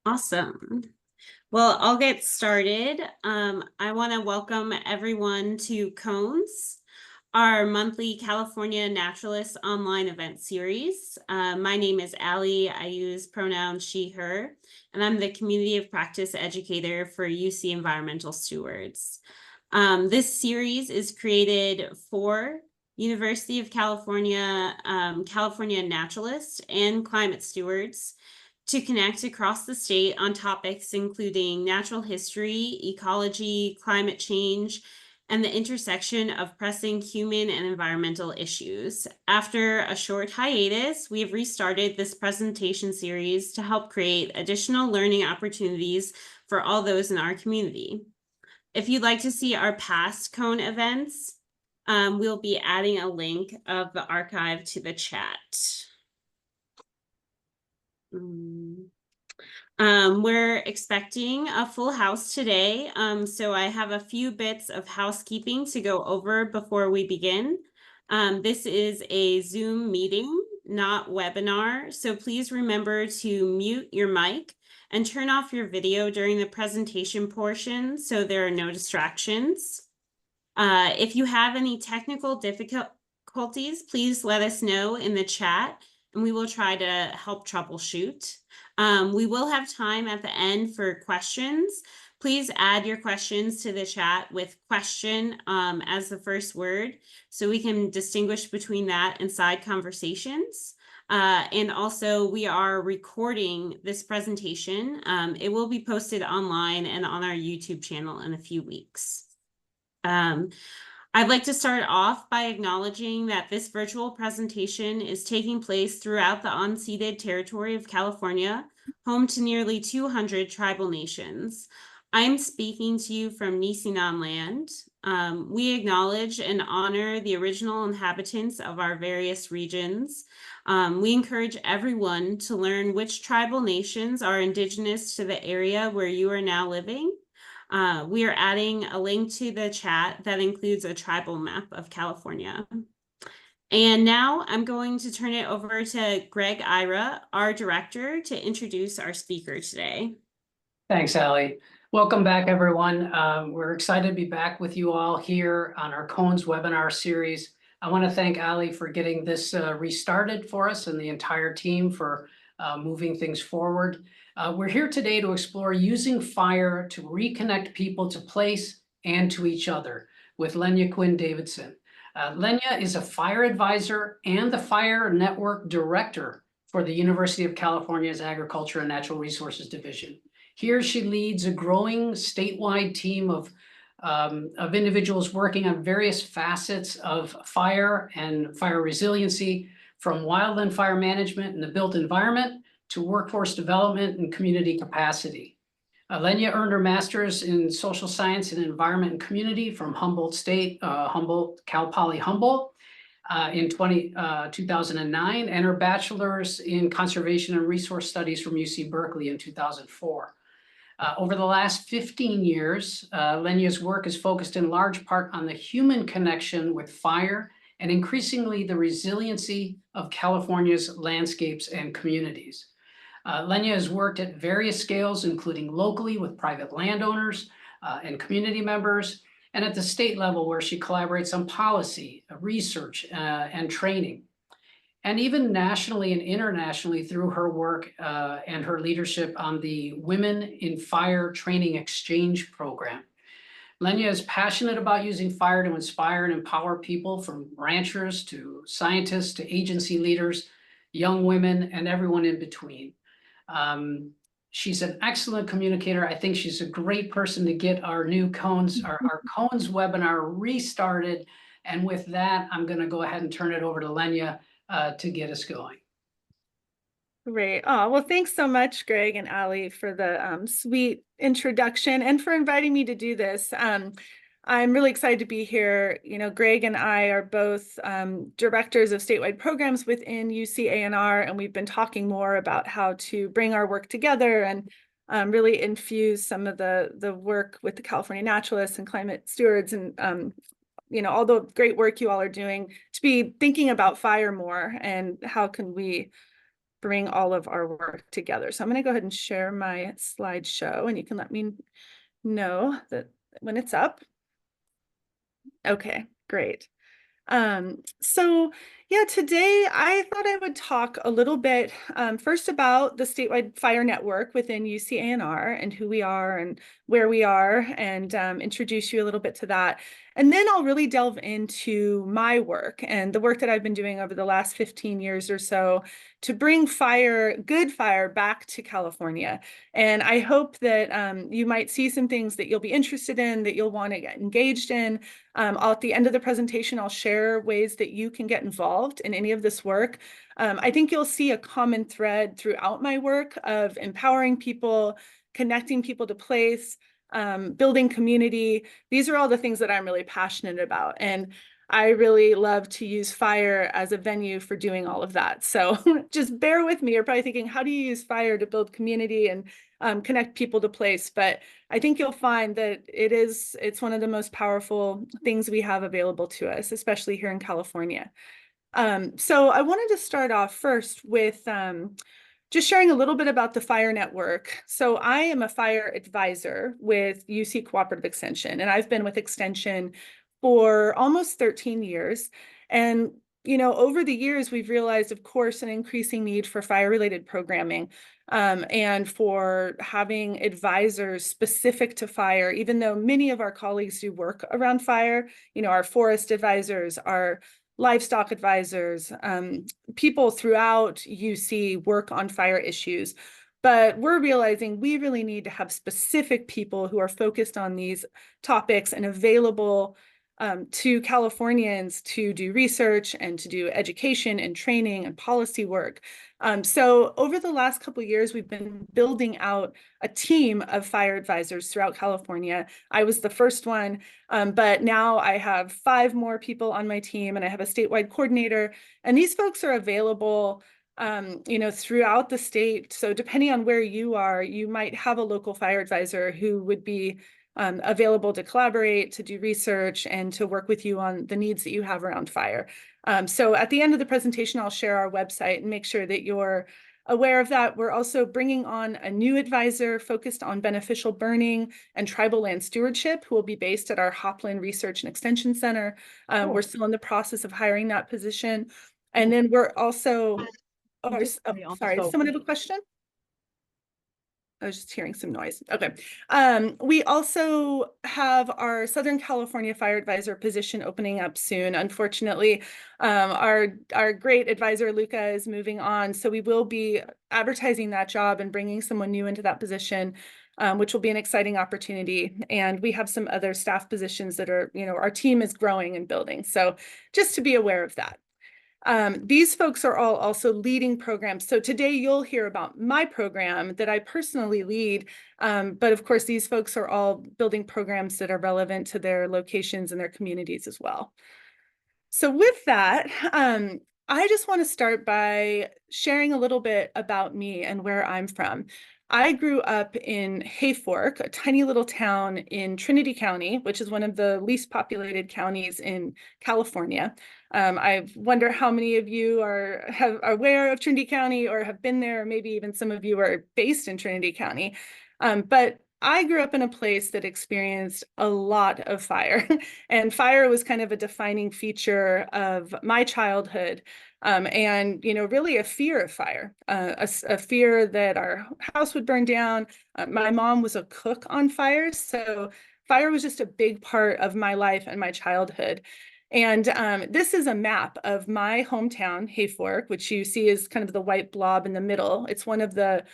Awesome. Well, I'll get started. I want to welcome everyone to Cones, our monthly California Naturalist online event series. My name is Allie. I use pronouns she, her, and I'm the Community of Practice Educator for UC Environmental Stewards. This series is created for University of California, California Naturalists and Climate Stewards to connect across the state on topics including natural history, ecology, climate change, and the intersection of pressing human and environmental issues. After a short hiatus, we have restarted this presentation series to help create additional learning opportunities for all those in our community. If you'd like to see our past Cone events, we'll be adding a link of the archive to the chat. We're expecting a full house today, so I have a few bits of housekeeping to go over before we begin. This is a Zoom meeting, not webinar, so please remember to mute your mic and turn off your video during the presentation portion so there are no distractions. If you have any technical difficulties, please let us know in the chat and we will try to help troubleshoot. We will have time at the end for questions. Please add your questions to the chat with question as the first word so we can distinguish between that and side conversations. And also we are recording this presentation. It will be posted online and on our YouTube channel in a few weeks. I'd like to start off by acknowledging that this virtual presentation is taking place throughout the unceded territory of California, home to nearly 200 tribal nations. I'm speaking to you from Nisenan land. We acknowledge and honor the original inhabitants of our various regions. We encourage everyone to learn which tribal nations are indigenous to the area where you are now living. We are adding a link to the chat that includes a tribal map of California. And now I'm going to turn it over to Greg Ira, our director, to introduce our speaker today. Thanks, Allie. Welcome back, everyone. We're excited to be back with you all here on our Cones webinar series. I want to thank Allie for getting this restarted for us and the entire team for moving things forward. We're here today to explore using fire to reconnect people to place and to each other with Lenya Quinn-Davidson. Lenya is a fire advisor and the Fire Network Director for the University of California's Agriculture and Natural Resources Division. Here she leads a growing statewide team of individuals working on various facets of fire and fire resiliency, from wildland fire management in the built environment to workforce development and community capacity. Lenya earned her master's in social science and environment and community from Humboldt State, Cal Poly Humboldt in 2009, and her bachelor's in conservation and resource studies from UC Berkeley in 2004. Over the last 15 years, Lenya's work is focused in large part on the human connection with fire and increasingly the resiliency of California's landscapes and communities. Lenya has worked at various scales, including locally with private landowners and community members, and at the state level where she collaborates on policy, research, and training. And even nationally and internationally through her work and her leadership on the Women in Fire Training Exchange Program. Lenya is passionate about using fire to inspire and empower people, from ranchers to scientists to agency leaders, young women, and everyone in between. She's an excellent communicator. I think she's a great person to get our new Cones, our Cones webinar restarted. And with that, I'm going to go ahead and turn it over to Lenya to get us going. Great. Oh, well, thanks so much, Greg and Allie, for the sweet introduction and for inviting me to do this. I'm really excited to be here. You know, Greg and I are both directors of statewide programs within UC A&R, and we've been talking more about how to bring our work together and really infuse some of the work with the California Naturalists and Climate Stewards and you know, all the great work you all are doing to be thinking about fire more and how can we bring all of our work together. So I'm going to go ahead and share my slideshow, and you can let me know that when it's up. Okay, great. So yeah, today I thought I would talk a little bit first about the statewide fire network within UCANR and who we are and where we are, and introduce you a little bit to that. And then I'll really delve into my work and the work that I've been doing over the last 15 years or so to bring fire, good fire, back to California. And I hope that you might see some things that you'll be interested in, that you'll want to get engaged in. At the end of the presentation, I'll share ways that you can get involved in any of this work. I think you'll see a common thread throughout my work of empowering people, connecting people to place, building community. These are all the things that I'm really passionate about. And I really love to use fire as a venue for doing all of that. So just bear with me. You're probably thinking, how do you use fire to build community and connect people to place? But I think you'll find that it's one of the most powerful things we have available to us, especially here in California. So I wanted to start off first with just sharing a little bit about the fire network. So I am a fire advisor with UC Cooperative Extension, and I've been with Extension for almost 13 years. And over the years, we've realized, of course, an increasing need for fire-related programming and for having advisors specific to fire, even though many of our colleagues do work around fire, our forest advisors, our livestock advisors, people throughout UC work on fire issues. But we're realizing we really need to have specific people who are focused on these topics and available to Californians to do research and to do education and training and policy work. So over the last couple of years, we've been building out a team of fire advisors throughout California. I was the first one, but now I have 5 more people on my team, and I have a statewide coordinator, and these folks are available throughout the state. So depending on where you are, you might have a local fire advisor who would be available to collaborate, to do research, and to work with you on the needs that you have around fire. So at the end of the presentation, I'll share our website and make sure that you're aware of that. We're also bringing on a new advisor focused on beneficial burning and tribal land stewardship, who will be based at our Hopland Research and Extension Center. Cool. We're still in the process of hiring that position. And then we're also, sorry, does someone have a question? I was just hearing some noise. Okay. We also have our Southern California Fire Advisor position opening up soon. Unfortunately, our great advisor, Luca, is moving on. So we will be advertising that job and bringing someone new into that position, which will be an exciting opportunity. And we have some other staff positions that are, our team is growing and building. So just to be aware of that. These folks are all also leading programs. So today you'll hear about my program that I personally lead. But of course, these folks are all building programs that are relevant to their locations and their communities as well. So with that, I just want to start by sharing a little bit about me and where I'm from. I grew up in Hayfork, a tiny little town in Trinity County, which is one of the least populated counties in California. I wonder how many of you are aware of Trinity County or have been there, or maybe even some of you are based in Trinity County. But I grew up in a place that experienced a lot of fire, and fire was kind of a defining feature of my childhood. And really a fear of fire, a fear that our house would burn down. My mom was a cook on fire, so fire was just a big part of my life and my childhood. And this is a map of my hometown, Hayfork, which you see is kind of the white blob in the middle. It's one of the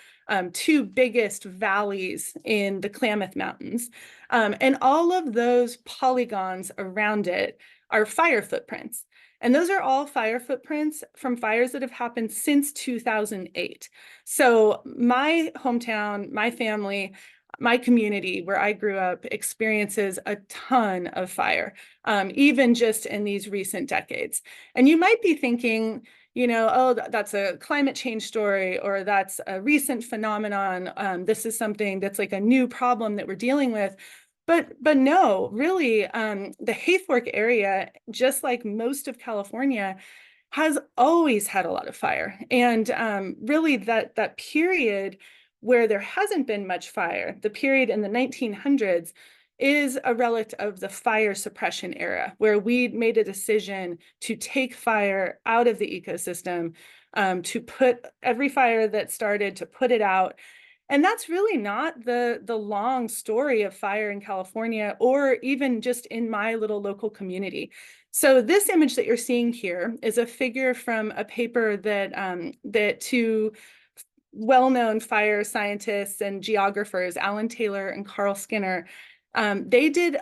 2 biggest valleys in the Klamath Mountains. And all of those polygons around it are fire footprints. And those are all fire footprints from fires that have happened since 2008. So my hometown, my family, my community where I grew up experiences a ton of fire, even just in these recent decades. And you might be thinking, oh, that's a climate change story, or that's a recent phenomenon. This is something that's like a new problem that we're dealing with. But no, really, the Hayfork area, just like most of California, has always had a lot of fire. And really that period where there hasn't been much fire, the period in the 1900s, is a relic of the fire suppression era, where we made a decision to take fire out of the ecosystem, to put every fire that started, to put it out. And that's really not the long story of fire in California, or even just in my little local community. So this image that you're seeing here is a figure from a paper that two well-known fire scientists and geographers, Alan Taylor and Carl Skinner, they did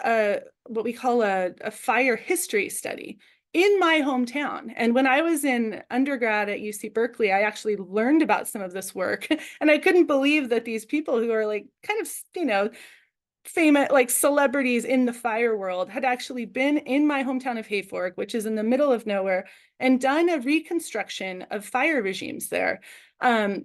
what we call a fire history study in my hometown. And when I was in undergrad at UC Berkeley, I actually learned about some of this work. And I couldn't believe that these people who are like kind of, famous, like celebrities in the fire world, had actually been in my hometown of Hayfork, which is in the middle of nowhere, and done a reconstruction of fire regimes there,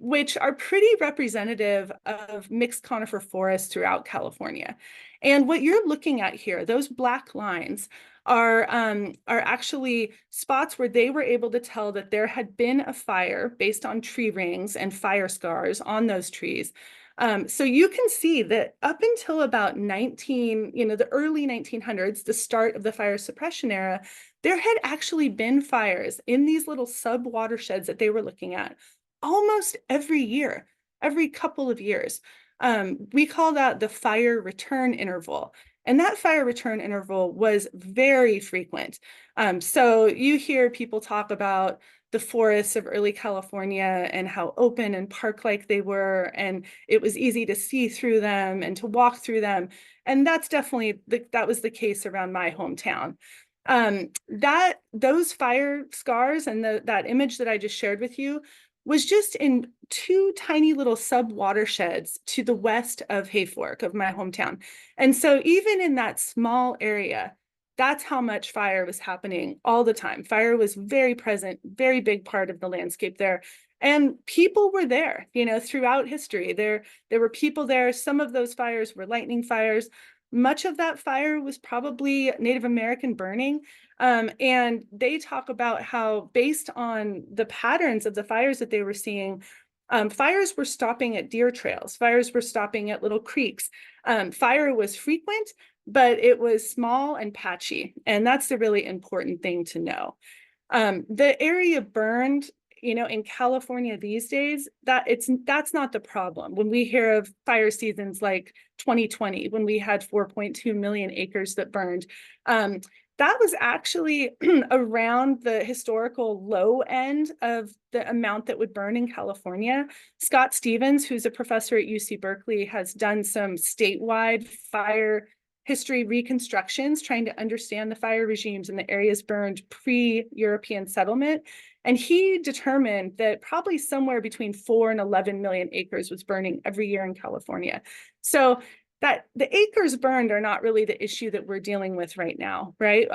which are pretty representative of mixed conifer forests throughout California. And what you're looking at here, those black lines, are actually spots where they were able to tell that there had been a fire based on tree rings and fire scars on those trees. So you can see that up until about the early 1900s, the start of the fire suppression era, there had actually been fires in these little sub watersheds that they were looking at almost every year, every couple of years. We call that the fire return interval. And that fire return interval was very frequent. So you hear people talk about the forests of early California and how open and park-like they were, and it was easy to see through them and to walk through them. And that's definitely, that was the case around my hometown. Those fire scars and that image that I just shared with you was just in two tiny little sub watersheds to the west of Hayfork, of my hometown. And so even in that small area, that's how much fire was happening all the time. Fire was very present, very big part of the landscape there. And people were there, throughout history. There were people there. Some of those fires were lightning fires. Much of that fire was probably Native American burning. And they talk about how, based on the patterns of the fires that they were seeing, fires were stopping at deer trails. Fires were stopping at little creeks. Fire was frequent, but it was small and patchy. And that's the really important thing to know. The area burned, in California these days, that's not the problem. When we hear of fire seasons like 2020, when we had 4.2 million acres that burned, that was actually around the historical low end of the amount that would burn in California. Scott Stevens, who's a professor at UC Berkeley, has done some statewide fire history reconstructions, trying to understand the fire regimes in the areas burned pre-European settlement. And he determined that probably somewhere between 4 and 11 million acres was burning every year in California. So that the acres burned are not really the issue that we're dealing with right now, right?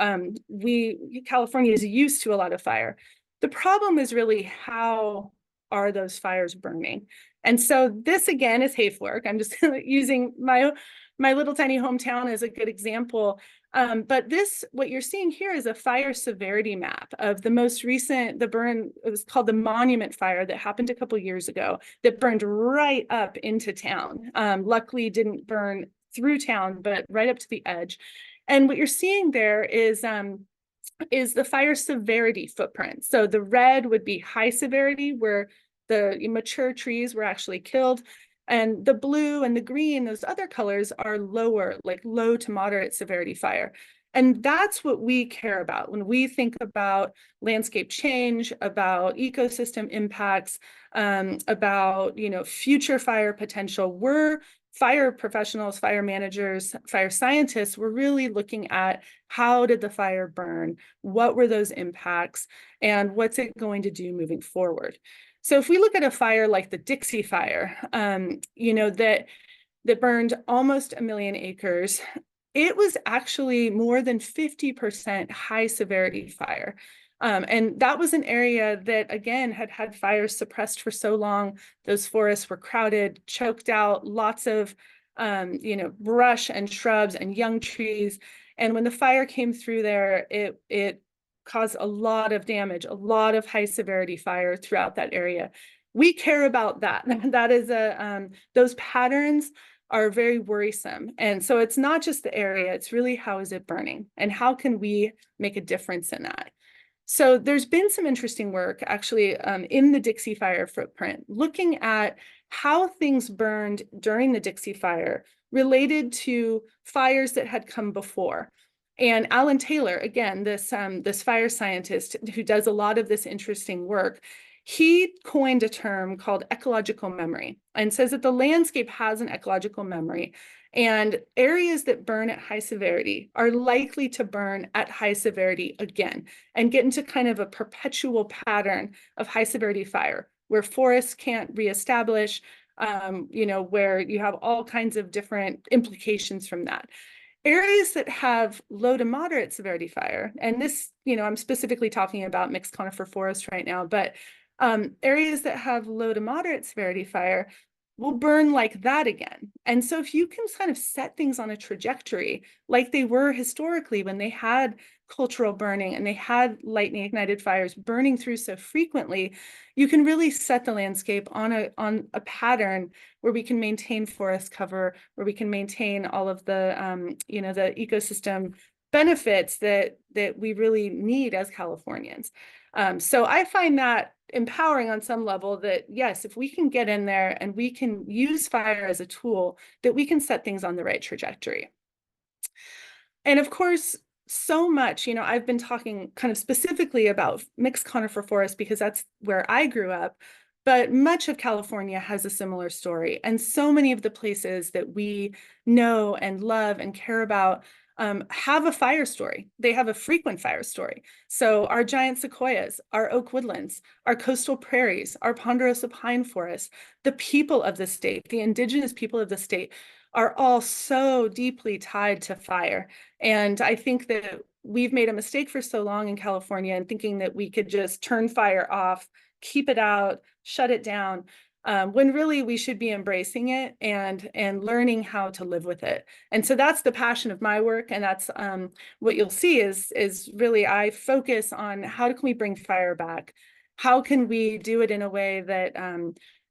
California is used to a lot of fire. The problem is really, how are those fires burning? And so this again is Hayfork. I'm just using my little tiny hometown as a good example. But what you're seeing here is a fire severity map of the most recent, the burn. It was called the Monument fire that happened a couple years ago, that burned right up into town. Luckily didn't burn through town, but right up to the edge. And what you're seeing there is the fire severity footprint. So the red would be high severity, where the mature trees were actually killed. And the blue and the green, those other colors, are lower, like low to moderate severity fire. And that's what we care about when we think about landscape change, about ecosystem impacts, about future fire potential. We're fire professionals, fire managers, fire scientists. We're really looking at, how did the fire burn? What were those impacts? And what's it going to do moving forward? So if we look at a fire like the Dixie Fire, that burned almost 1 million acres, it was actually more than 50% high severity fire. And that was an area that, again, had had fires suppressed for so long. Those forests were crowded, choked out, lots of, brush and shrubs and young trees. And when the fire came through there, it caused a lot of damage, a lot of high severity fire throughout that area. We care about that. That is those patterns are very worrisome. And so it's not just the area, it's really how is it burning and how can we make a difference in that? So there's been some interesting work actually in the Dixie Fire footprint, looking at how things burned during the Dixie Fire related to fires that had come before. And Alan Taylor, again, this fire scientist who does a lot of this interesting work, he coined a term called ecological memory and says that the landscape has an ecological memory, and areas that burn at high severity are likely to burn at high severity again and get into kind of a perpetual pattern of high severity fire where forests can't reestablish, where you have all kinds of different implications from that. Areas that have low to moderate severity fire, and this, I'm specifically talking about mixed conifer forest right now, but areas that have low to moderate severity fire will burn like that again. And so if you can kind of set things on a trajectory like they were historically when they had cultural burning and they had lightning ignited fires burning through so frequently, you can really set the landscape on a pattern where we can maintain forest cover, where we can maintain all of the the ecosystem benefits that we really need as Californians. So I find that empowering on some level, that yes, if we can get in there and we can use fire as a tool, that we can set things on the right trajectory. And of course, so much, I've been talking kind of specifically about mixed conifer forest because that's where I grew up, but much of California has a similar story. And so many of the places that we know and love and care about have a fire story. They have a frequent fire story. So our giant sequoias, our oak woodlands, our coastal prairies, our ponderosa pine forests, the people of the state, the indigenous people of the state are all so deeply tied to fire. And I think that we've made a mistake for so long in California in thinking that we could just turn fire off, keep it out, shut it down. When really we should be embracing it and learning how to live with it. And so that's the passion of my work. And that's what you'll see is really I focus on how can we bring fire back? How can we do it in a way that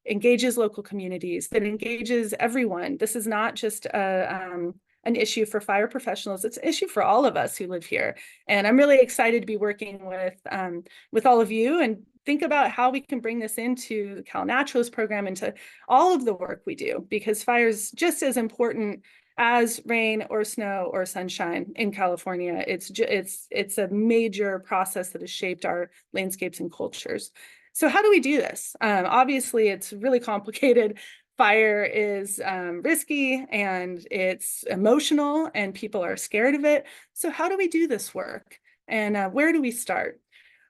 engages local communities, that engages everyone? This is not just an issue for fire professionals. It's an issue for all of us who live here. And I'm really excited to be working with all of you and think about how we can bring this into the Cal Naturalist program, into all of the work we do, because fire is just as important as rain or snow or sunshine in California. It's a major process that has shaped our landscapes and cultures. So how do we do this? Obviously, it's really complicated. Fire is risky and it's emotional and people are scared of it. So how do we do this work? And where do we start?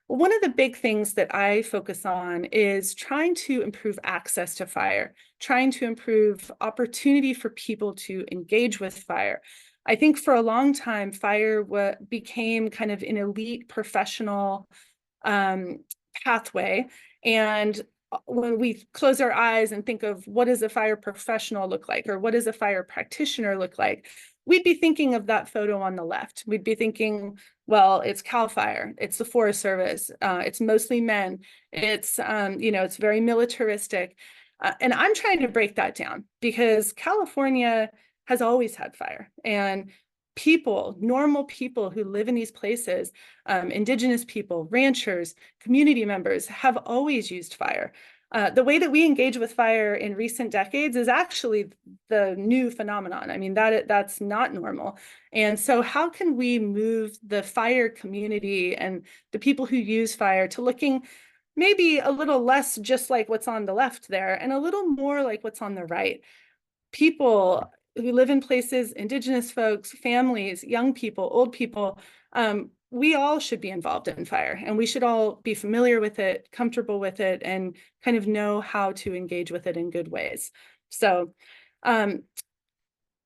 Well, one of the big things that I focus on is trying to improve access to fire, trying to improve opportunity for people to engage with fire. I think for a long time, fire became kind of an elite professional pathway. And when we close our eyes and think of what does a fire professional look like, or what does a fire practitioner look like, we'd be thinking of that photo on the left. We'd be thinking, well, it's CAL FIRE, it's the Forest Service, it's mostly men, it's it's very militaristic. And I'm trying to break that down because California has always had fire, and people, normal people who live in these places, indigenous people, ranchers, community members have always used fire. The way that we engage with fire in recent decades is actually the new phenomenon. I mean, that's not normal. And so how can we move the fire community and the people who use fire to looking maybe a little less just like what's on the left there and a little more like what's on the right? People who live in places, indigenous folks, families, young people, old people, we all should be involved in fire, and we should all be familiar with it, comfortable with it, and kind of know how to engage with it in good ways. So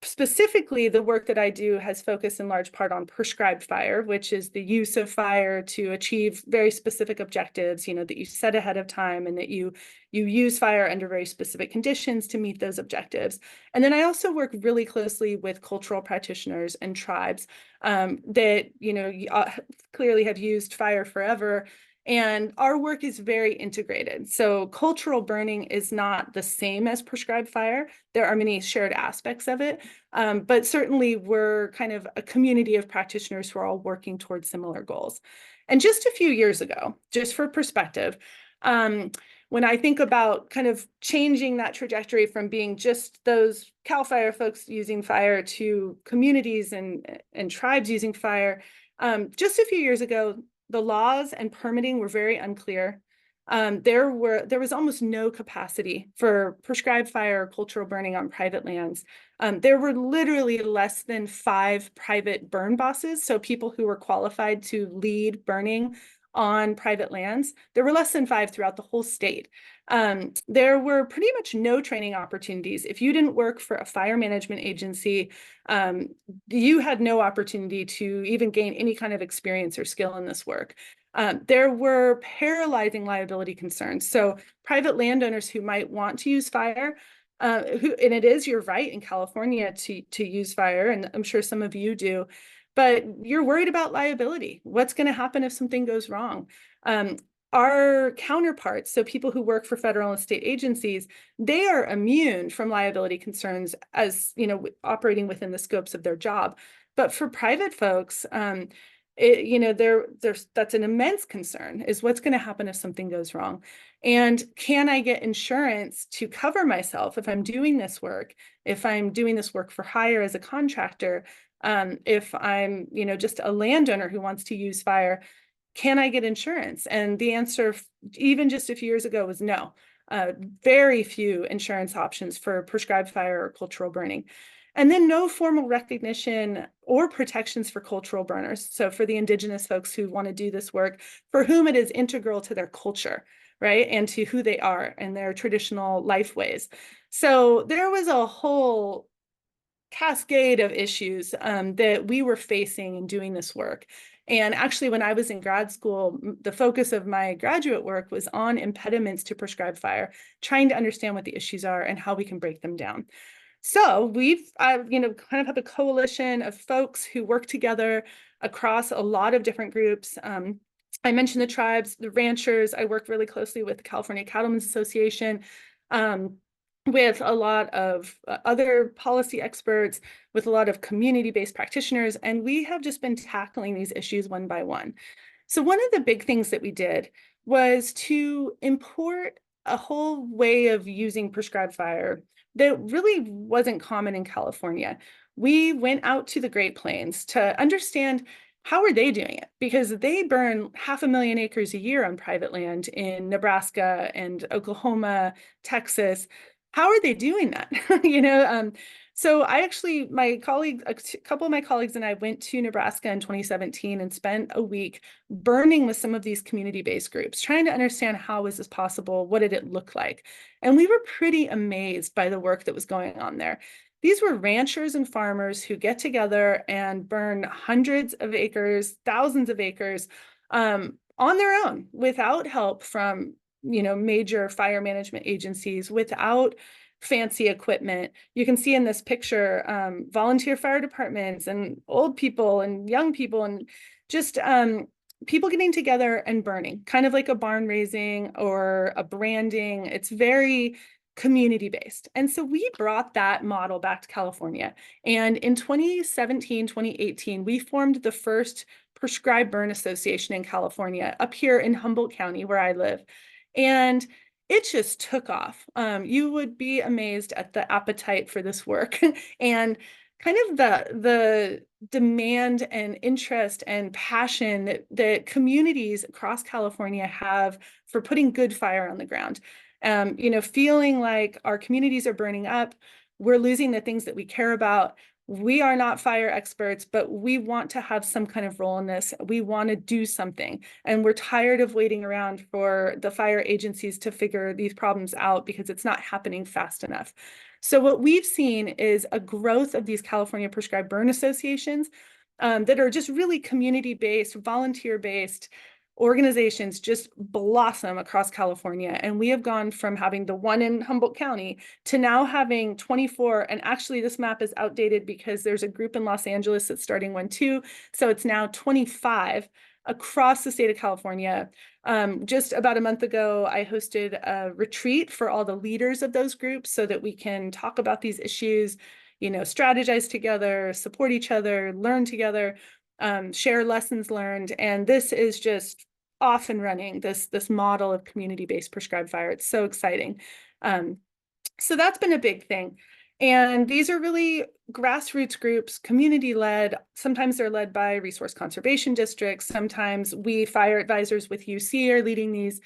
specifically, the work that I do has focused in large part on prescribed fire, which is the use of fire to achieve very specific objectives, you know, that you set ahead of time, and that you use fire under very specific conditions to meet those objectives. And then I also work really closely with cultural practitioners and tribes that, you know, clearly have used fire forever. And our work is very integrated. So cultural burning is not the same as prescribed fire. There are many shared aspects of it, but certainly we're kind of a community of practitioners who are all working towards similar goals. And just a few years ago, just for perspective, when I think about kind of changing that trajectory from being just those CAL FIRE folks using fire to communities and tribes using fire, just a few years ago, the laws and permitting were very unclear. There was almost no capacity for prescribed fire or cultural burning on private lands. There were literally less than 5 private burn bosses, so people who were qualified to lead burning on private lands. There were less than 5 throughout the whole state. There were pretty much no training opportunities. If you didn't work for a fire management agency, you had no opportunity to even gain any kind of experience or skill in this work. There were paralyzing liability concerns. So private landowners who might want to use fire, and it is your right in California to use fire, and I'm sure some of you do, but you're worried about liability. What's going to happen if something goes wrong? Our counterparts, so people who work for federal and state agencies, they are immune from liability concerns as, you know, operating within the scopes of their job. But for private folks, you know, that's an immense concern, is what's going to happen if something goes wrong? And can I get insurance to cover myself if I'm doing this work, if I'm doing this work for hire as a contractor, if I'm, you know, just a landowner who wants to use fire? Can I get insurance? And the answer, even just a few years ago, was no. Very few insurance options for prescribed fire or cultural burning. And then no formal recognition or protections for cultural burners. So for the indigenous folks who want to do this work, for whom it is integral to their culture, right? And to who they are and their traditional life ways. So there was a whole cascade of issues that we were facing in doing this work. And actually, when I was in grad school, the focus of my graduate work was on impediments to prescribed fire, trying to understand what the issues are and how we can break them down. So we've, you know, kind of have a coalition of folks who work together across a lot of different groups. I mentioned the tribes, the ranchers. I work really closely with the California Cattlemen's Association, with a lot of other policy experts, with a lot of community-based practitioners, and we have just been tackling these issues one by one. So one of the big things that we did was to import a whole way of using prescribed fire that really wasn't common in California. We went out to the Great Plains to understand how are they doing it, because they burn 500,000 acres a year on private land in Nebraska and Oklahoma, Texas. How are they doing that? You know, so I actually, my colleague, a couple of my colleagues and I went to Nebraska in 2017 and spent a week burning with some of these community-based groups, trying to understand how is this possible? What did it look like? And we were pretty amazed by the work that was going on there. These were ranchers and farmers who get together and burn hundreds of acres, thousands of acres on their own, without help from, you know, major fire management agencies, without fancy equipment. You can see in this picture volunteer fire departments and old people and young people, and just people getting together and burning, kind of like a barn raising or a branding. It's very community based. And so we brought that model back to California. And in 2017, 2018, we formed the first prescribed burn association in California, up here in Humboldt County, where I live. And it just took off. You would be amazed at the appetite for this work and kind of the demand and interest and passion that communities across California have for putting good fire on the ground. You know, feeling like our communities are burning up, we're losing the things that we care about. we are not fire experts, but we want to have some kind of role in this. We want to do something. And we're tired of waiting around for the fire agencies to figure these problems out because it's not happening fast enough. So what we've seen is a growth of these California prescribed burn associations that are just really community-based, volunteer-based organizations just blossom across California. And we have gone from having the one in Humboldt County to now having 24. And actually this map is outdated because there's a group in Los Angeles that's starting one too. So it's now 25 across the state of California. Just about a month ago, I hosted a retreat for all the leaders of those groups so that we can talk about these issues, you know, strategize together, support each other, learn together, share lessons learned. And this is just off and running, this model of community-based prescribed fire. It's so exciting. So that's been a big thing. And these are really grassroots groups, community-led. Sometimes they're led by resource conservation districts. Sometimes we fire advisors with UC are leading these.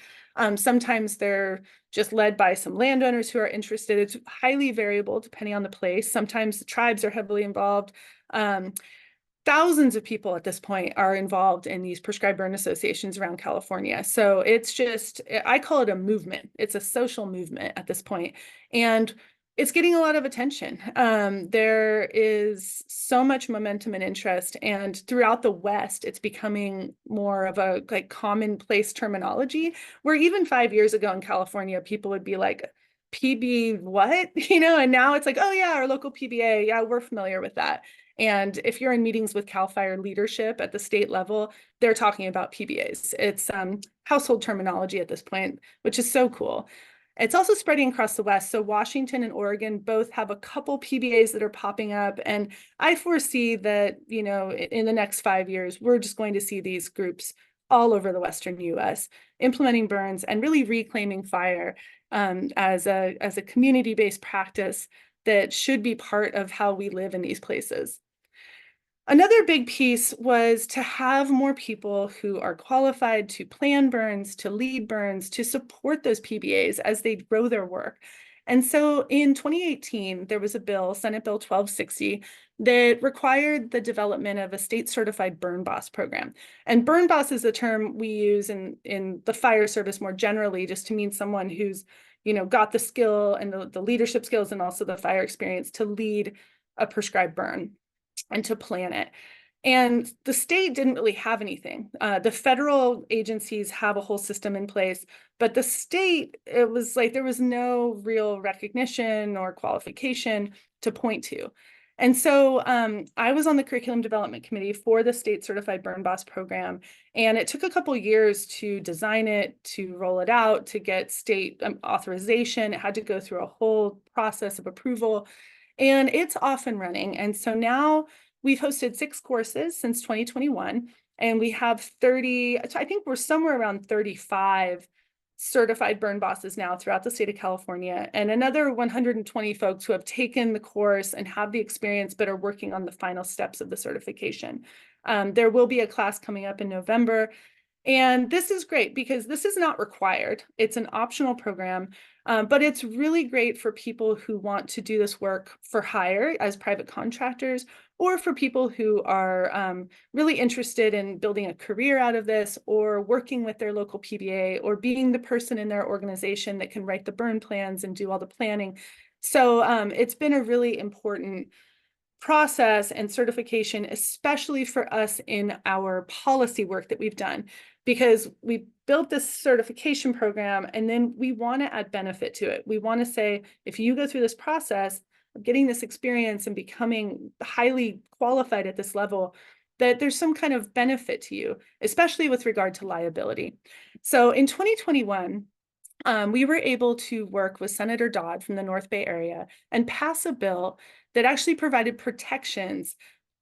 Sometimes they're just led by some landowners who are interested. It's highly variable depending on the place. Sometimes the tribes are heavily involved. Thousands of people at this point are involved in these prescribed burn associations around California. So it's just, I call it a movement. It's a social movement at this point. And it's getting a lot of attention. There is so much momentum and interest, and throughout the West, it's becoming more of a like commonplace terminology, where even 5 years ago in California, people would be like, PB what? You know, and now it's like, oh yeah, our local PBA, yeah, we're familiar with that. And if you're in meetings with CAL FIRE leadership at the state level, they're talking about PBAs. It's household terminology at this point, which is so cool. It's also spreading across the West. So Washington and Oregon both have a couple PBAs that are popping up. And I foresee that, you know, in the next 5 years, we're just going to see these groups all over the Western US implementing burns and really reclaiming fire as a community-based practice that should be part of how we live in these places. Another big piece was to have more people who are qualified to plan burns, to lead burns, to support those PBAs as they grow their work. And so in 2018, there was a bill, Senate Bill 1260, that required the development of a state certified burn boss program. And burn boss is a term we use in the fire service more generally, just to mean someone who's, you know, got the skill and the leadership skills and also the fire experience to lead a prescribed burn and to plan it. And the state didn't really have anything. The federal agencies have a whole system in place, but the state, it was like there was no real recognition or qualification to point to. And so I was on the curriculum development committee for the state certified burn boss program. And it took a couple years to design it, to roll it out, to get state authorization. It had to go through a whole process of approval. And it's off and running. And so now we've hosted 6 courses since 2021, and we have 30, I think we're somewhere around 35 certified burn bosses now throughout the state of California, and another 120 folks who have taken the course and have the experience but are working on the final steps of the certification. There will be a class coming up in November. And this is great because this is not required. It's an optional program, but it's really great for people who want to do this work for hire as private contractors, or for people who are really interested in building a career out of this, or working with their local PBA, or being the person in their organization that can write the burn plans and do all the planning. So it's been a really important process and certification, especially for us in our policy work that we've done, because we built this certification program and then we want to add benefit to it. We want to say, if you go through this process of getting this experience and becoming highly qualified at this level, that there's some kind of benefit to you, especially with regard to liability. So in 2021, we were able to work with Senator Dodd from the North Bay area and pass a bill that actually provided protections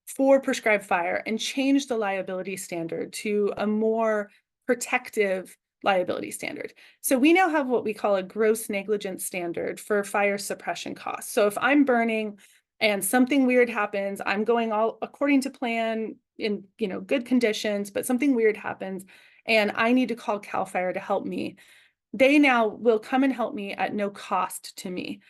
for prescribed fire and changed the liability standard to a more protective liability standard. So we now have what we call a gross negligence standard for fire suppression costs. So if I'm burning and something weird happens, I'm going all according to plan in, you know, good conditions, but something weird happens and I need to call CAL FIRE to help me, they now will come and help me at no cost to me.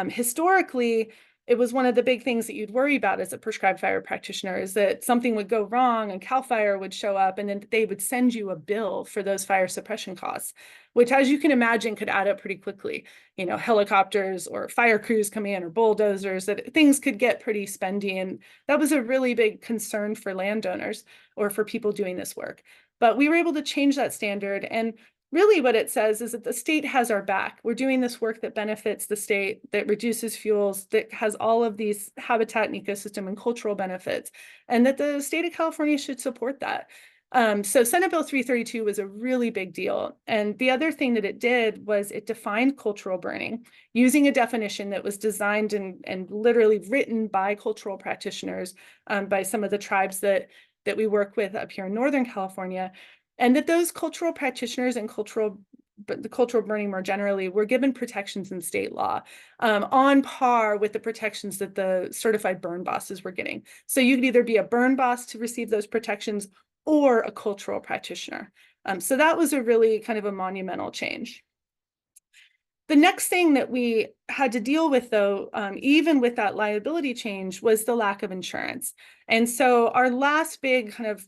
Historically, it was one of the big things that you'd worry about as a prescribed fire practitioner, is that something would go wrong and CAL FIRE would show up and then they would send you a bill for those fire suppression costs, which, as you can imagine, could add up pretty quickly. You know, helicopters or fire crews coming in or bulldozers, that things could get pretty spendy. And that was a really big concern for landowners or for people doing this work. But we were able to change that standard. And really what it says is that the state has our back. We're doing this work that benefits the state, that reduces fuels, that has all of these habitat and ecosystem and cultural benefits, and that the state of California should support that. So Senate Bill 332 was a really big deal. And the other thing that it did was it defined cultural burning using a definition that was designed and literally written by cultural practitioners, by some of the tribes that we work with up here in Northern California. And that those cultural practitioners and the cultural burning more generally were given protections in state law, on par with the protections that the certified burn bosses were getting. So you could either be a burn boss to receive those protections or a cultural practitioner. So that was a really kind of a monumental change. The next thing that we had to deal with, though, even with that liability change, was the lack of insurance. And so our last big kind of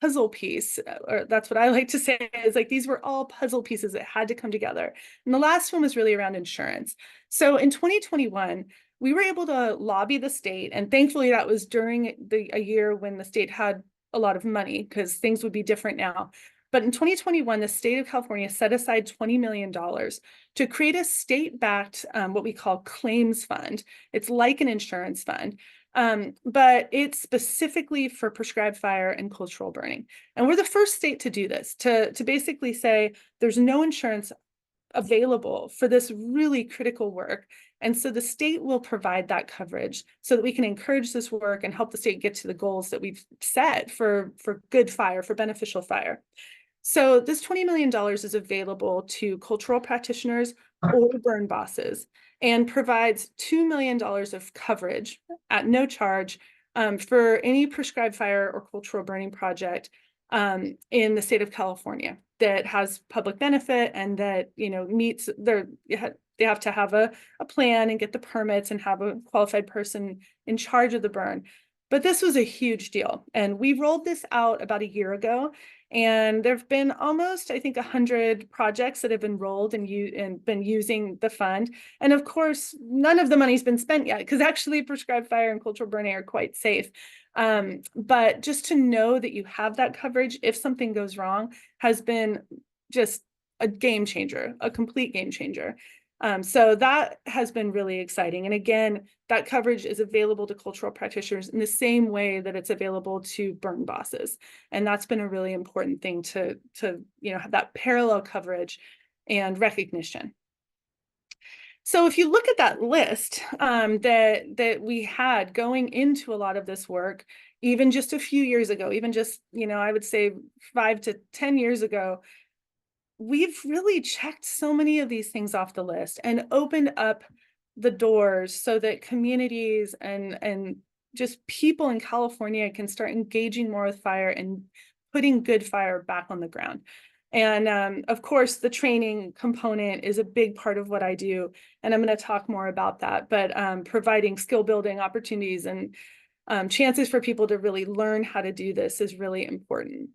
puzzle piece, or that's what I like to say, is like these were all puzzle pieces that had to come together. And the last one was really around insurance. So in 2021, we were able to lobby the state, and thankfully that was during a year when the state had a lot of money, because things would be different now. But in 2021, the state of California set aside $20 million to create a state-backed, what we call claims fund. It's like an insurance fund, but it's specifically for prescribed fire and cultural burning. And we're the first state to do this, to basically say there's no insurance available for this really critical work. And so the state will provide that coverage so that we can encourage this work and help the state get to the goals that we've set for good fire, for beneficial fire. So this $20 million is available to cultural practitioners or burn bosses, and provides $2 million of coverage at no charge for any prescribed fire or cultural burning project in the state of California that has public benefit and that, you know, meets they have to have a plan and get the permits and have a qualified person in charge of the burn. But this was a huge deal. And we rolled this out about a year ago. And there've been almost, I think, 100 projects that have enrolled and been using the fund. And of course, none of the money's been spent yet, because actually prescribed fire and cultural burning are quite safe. But just to know that you have that coverage if something goes wrong has been just a game changer, a complete game changer. So that has been really exciting. And again, that coverage is available to cultural practitioners in the same way that it's available to burn bosses. And that's been a really important thing to have that parallel coverage and recognition. So if you look at that list that we had going into a lot of this work, even just a few years ago, even just, I would say 5 to 10 years ago, we've really checked so many of these things off the list and opened up the doors so that communities and just people in California can start engaging more with fire and putting good fire back on the ground. And of course, the training component is a big part of what I do. And I'm going to talk more about that, but providing skill building opportunities and chances for people to really learn how to do this is really important.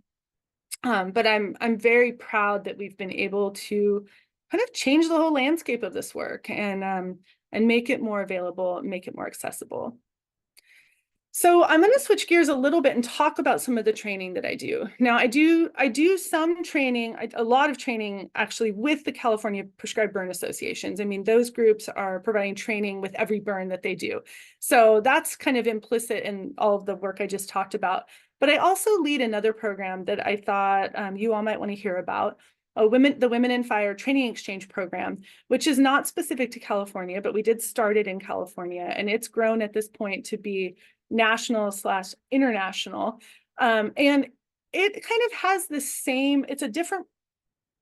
But I'm very proud that we've been able to kind of change the whole landscape of this work and make it more available, make it more accessible. So I'm going to switch gears a little bit and talk about some of the training that I do. Now, I do some training, a lot of training actually with the California Prescribed Burn Associations. I mean, those groups are providing training with every burn that they do. So that's kind of implicit in all of the work I just talked about. But I also lead another program that I thought you all might want to hear about, the Women in Fire Training Exchange Program, which is not specific to California, but we did start it in California, and it's grown at this point to be national/international. And it kind of has the same, it's a different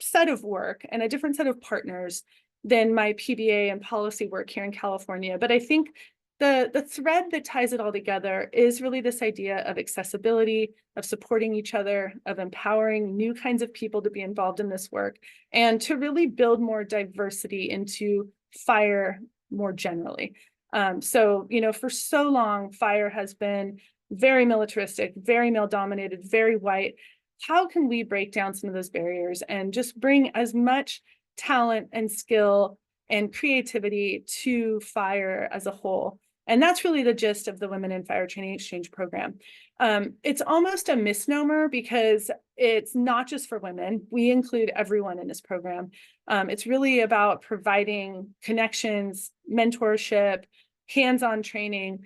set of work and a different set of partners than my PBA and policy work here in California. But I think the thread that ties it all together is really this idea of accessibility, of supporting each other, of empowering new kinds of people to be involved in this work, and to really build more diversity into fire more generally. So, for so long, fire has been very militaristic, very male dominated, very white. How can we break down some of those barriers and just bring as much talent and skill and creativity to fire as a whole? And that's really the gist of the Women in Fire Training Exchange program. It's almost a misnomer because it's not just for women. We include everyone in this program. It's really about providing connections, mentorship, hands-on training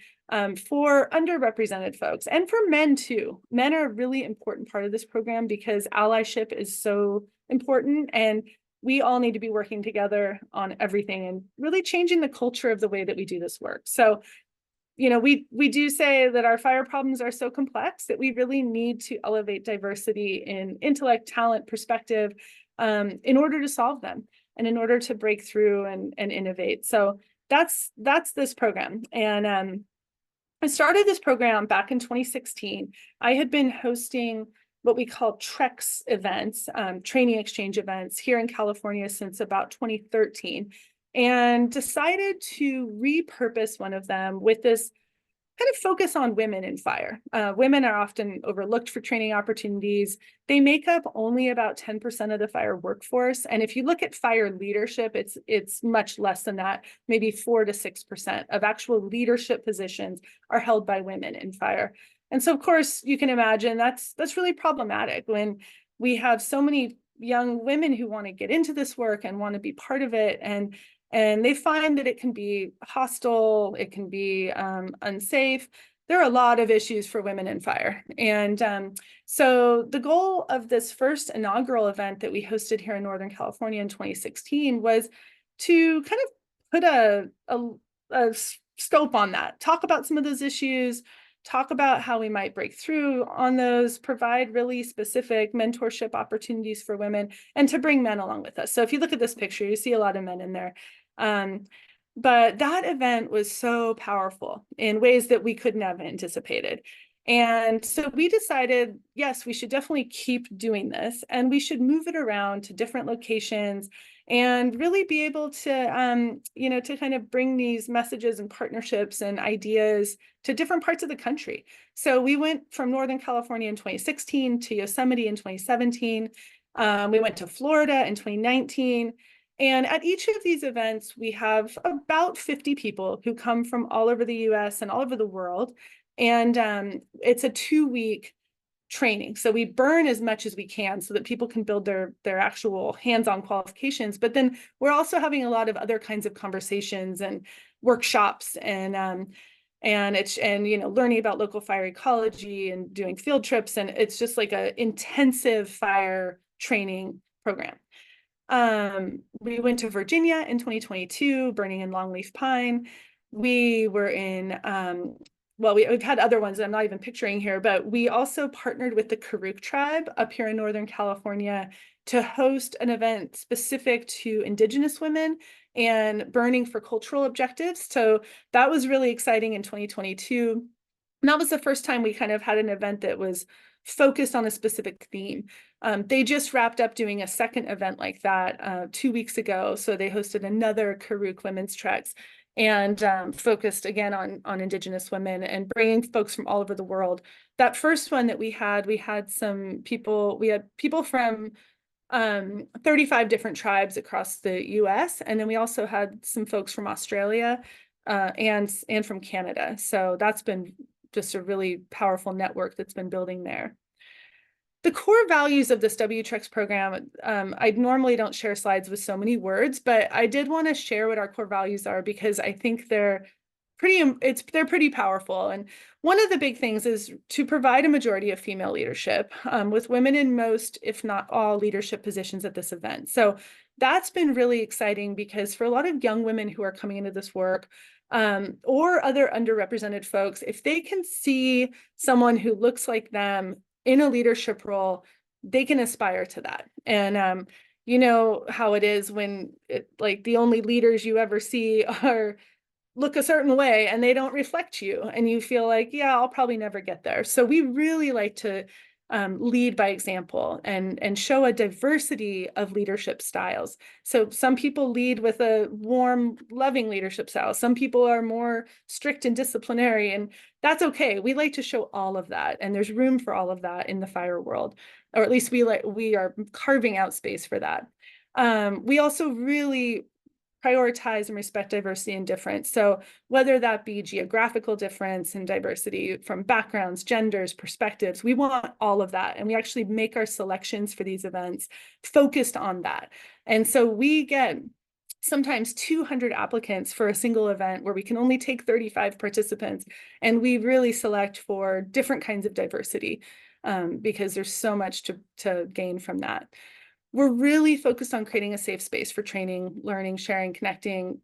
for underrepresented folks and for men too. Men are a really important part of this program because allyship is so important, and we all need to be working together on everything and really changing the culture of the way that we do this work. So, we do say that our fire problems are so complex that we really need to elevate diversity in intellect, talent, perspective in order to solve them and in order to break through and innovate. So that's this program. And I started this program back in 2016. I had been hosting what we call TREX events, training exchange events here in California since about 2013, and decided to repurpose one of them with this kind of focus on women in fire. Women are often overlooked for training opportunities. They make up only about 10% of the fire workforce. And if you look at fire leadership, it's much less than that. Maybe 4 to 6% of actual leadership positions are held by women in fire. And so, of course, you can imagine that's really problematic when we have so many young women who want to get into this work and want to be part of it. And they find that it can be hostile, it can be unsafe. There are a lot of issues for women in fire. And so the goal of this first inaugural event that we hosted here in Northern California in 2016 was to kind of put a scope on that, talk about some of those issues, talk about how we might break through on those, provide really specific mentorship opportunities for women, and to bring men along with us. So if you look at this picture, you see a lot of men in there. But that event was so powerful in ways that we couldn't have anticipated. And so we decided, yes, we should definitely keep doing this, and we should move it around to different locations and really be able to, to kind of bring these messages and partnerships and ideas to different parts of the country. So we went from Northern California in 2016 to Yosemite in 2017. We went to Florida in 2019. And at each of these events, we have about 50 people who come from all over the US and all over the world. And it's a 2-week training. So we burn as much as we can so that people can build their actual hands-on qualifications. But then we're also having a lot of other kinds of conversations and workshops and learning about local fire ecology and doing field trips. And it's just like an intensive fire training program. We went to Virginia in 2022, burning in longleaf pine. We were in we've had other ones that I'm not even picturing here, but we also partnered with the Karuk tribe up here in Northern California to host an event specific to Indigenous women and burning for cultural objectives. So that was really exciting in 2022. And that was the first time we kind of had an event that was focused on a specific theme. They just wrapped up doing a second event like that 2 weeks ago. So they hosted another Karuk Women's Treks and focused again on Indigenous women and bringing folks from all over the world. That first one that we had some people, we had people from 35 different tribes across the US. And then we also had some folks from Australia and from Canada. So that's been just a really powerful network that's been building there. The core values of this WTREX program, I normally don't share slides with so many words, but I did want to share what our core values are because I think they're pretty powerful. And one of the big things is to provide a majority of female leadership with women in most, if not all, leadership positions at this event. So that's been really exciting because for a lot of young women who are coming into this work, or other underrepresented folks, if they can see someone who looks like them in a leadership role, they can aspire to that. And you know how it is when the only leaders you ever see look a certain way and they don't reflect you and you feel like, yeah, I'll probably never get there. So we really like to lead by example and show a diversity of leadership styles. So some people lead with a warm, loving leadership style. Some people are more strict and disciplinary, and that's okay. We like to show all of that, and there's room for all of that in the fire world, or at least we are carving out space for that. We also really prioritize and respect diversity and difference. So whether that be geographical difference and diversity from backgrounds, genders, perspectives, we want all of that. And we actually make our selections for these events focused on that. And so we get sometimes 200 applicants for a single event where we can only take 35 participants. And we really select for different kinds of diversity because there's so much to gain from that. We're really focused on creating a safe space for training, learning, sharing, connecting,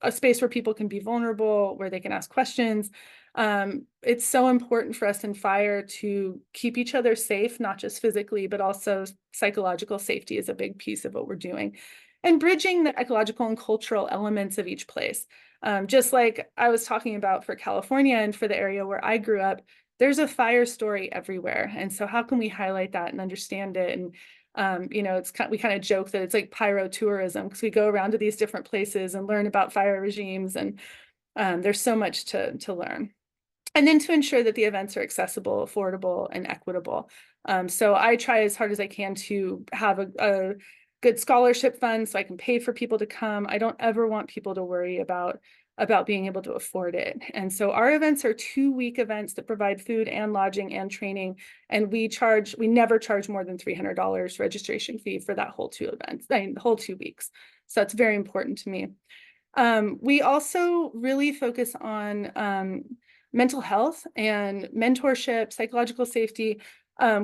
a space where people can be vulnerable, where they can ask questions. It's so important for us in fire to keep each other safe, not just physically, but also psychological safety is a big piece of what we're doing. And bridging the ecological and cultural elements of each place. Just like I was talking about for California and for the area where I grew up, there's a fire story everywhere. And so how can we highlight that and understand it? And we kind of joke that it's like pyro tourism because we go around to these different places and learn about fire regimes, and there's so much to learn. And then to ensure that the events are accessible, affordable, and equitable. So I try as hard as I can to have a good scholarship fund so I can pay for people to come. I don't ever want people to worry about being able to afford it. And so our events are 2-week events that provide food and lodging and training. And we never charge more than $300 registration fee for that whole 2 events, the whole 2 weeks. So that's very important to me. We also really focus on mental health and mentorship, psychological safety.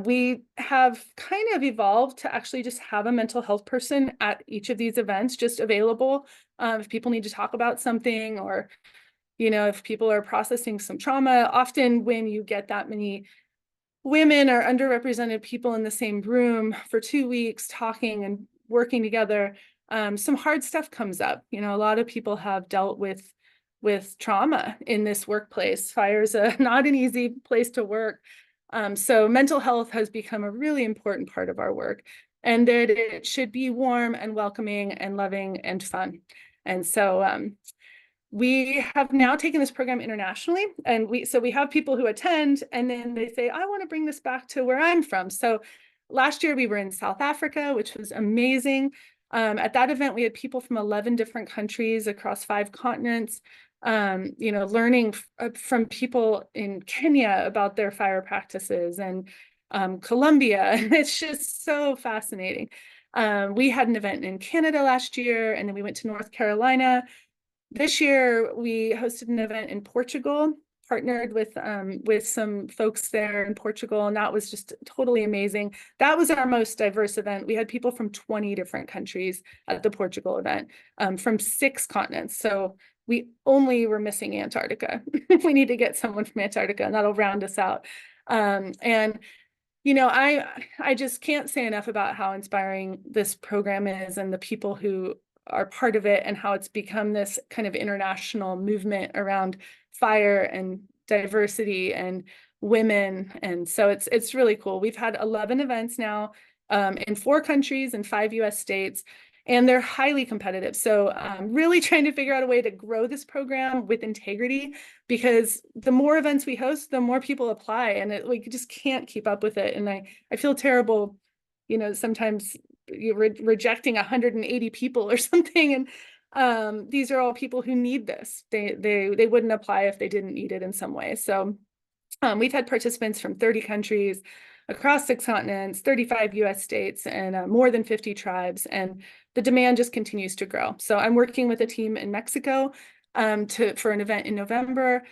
We have kind of evolved to actually just have a mental health person at each of these events just available if people need to talk about something, or if people are processing some trauma. Often when you get that many women or underrepresented people in the same room for 2 weeks talking and working together, some hard stuff comes up. A lot of people have dealt with trauma in this workplace. Fire is not an easy place to work. So mental health has become a really important part of our work, and that it should be warm and welcoming and loving and fun. And so we have now taken this program internationally, and we have people who attend and then they say, I want to bring this back to where I'm from. So last year we were in South Africa, which was amazing. At that event, we had people from 11 different countries across 5 continents, learning from people in Kenya about their fire practices, and Colombia. It's just so fascinating. We had an event in Canada last year, and then we went to North Carolina. This year, we hosted an event in Portugal, partnered with some folks there in Portugal, and that was just totally amazing. That was our most diverse event. We had people from 20 different countries at the Portugal event, from 6 continents. So we only were missing Antarctica. We need to get someone from Antarctica, and that'll round us out. I just can't say enough about how inspiring this program is, and the people who are part of it, and how it's become this kind of international movement around fire and diversity and women. And so it's really cool. We've had 11 events now in 4 countries and 5 US states, and they're highly competitive. So really trying to figure out a way to grow this program with integrity, because the more events we host, the more people apply, and we just can't keep up with it. And I feel terrible, sometimes you're rejecting 180 people or something. And these are all people who need this. They wouldn't apply if they didn't need it in some way. So we've had participants from 30 countries across 6 continents, 35 US states, and more than 50 tribes. And the demand just continues to grow. So I'm working with a team in Mexico for an event in November,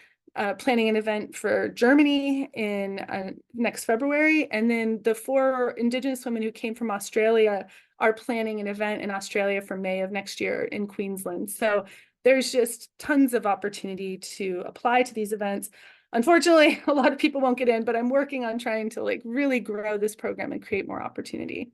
planning an event for Germany in next February. And then the 4 Indigenous women who came from Australia are planning an event in Australia for May of next year in Queensland. So there's just tons of opportunity to apply to these events. Unfortunately, a lot of people won't get in, but I'm working on trying to really grow this program and create more opportunity.